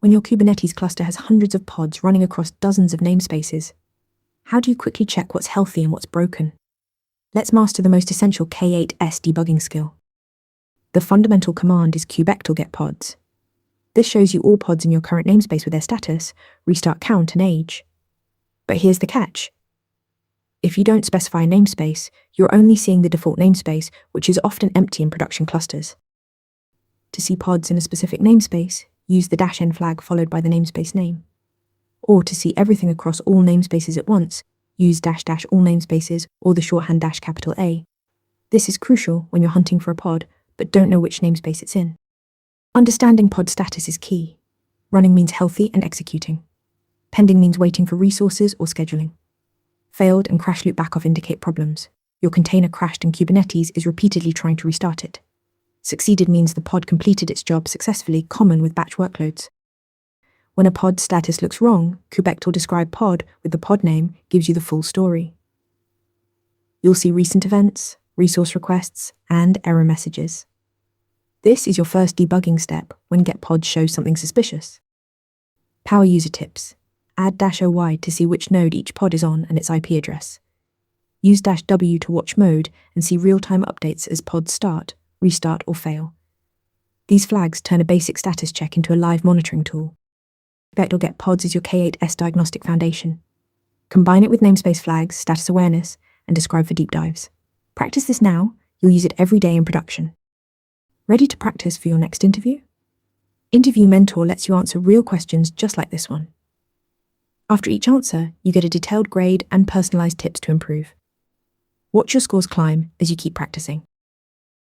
When your Kubernetes cluster has hundreds of pods running across dozens of namespaces, how do you quickly check what's healthy and what's broken? Let's master the most essential K8s debugging skill. The fundamental command is kubectl get pods. This shows you all pods in your current namespace with their status, restart count, and age. But here's the catch. If you don't specify a namespace, you're only seeing the default namespace, which is often empty in production clusters. To see pods in a specific namespace, use the -n flag followed by the namespace name. Or to see everything across all namespaces at once, use -- all namespaces or the shorthand -A. This is crucial when you're hunting for a pod, but don't know which namespace it's in. Understanding pod status is key. Running means healthy and executing. Pending means waiting for resources or scheduling. Failed and crash loop backoff indicate problems. Your container crashed and Kubernetes is repeatedly trying to restart it. Succeeded means the pod completed its job successfully, common with batch workloads. When a pod status looks wrong, kubectl describe pod with the pod name gives you the full story. You'll see recent events, resource requests, and error messages. This is your first debugging step when get pods shows something suspicious. Power user tips. Add -OY to see which node each pod is on and its IP address. Use -W to watch mode and see real-time updates as pods start, restart, or fail. These flags turn a basic status check into a live monitoring tool. kubectl get pods is your K8s diagnostic foundation. Combine it with namespace flags, status awareness, and describe for deep dives. Practice this now, you'll use it every day in production. Ready to practice for your next interview? Interview Mentor lets you answer real questions just like this one. After each answer, you get a detailed grade and personalized tips to improve. Watch your scores climb as you keep practicing.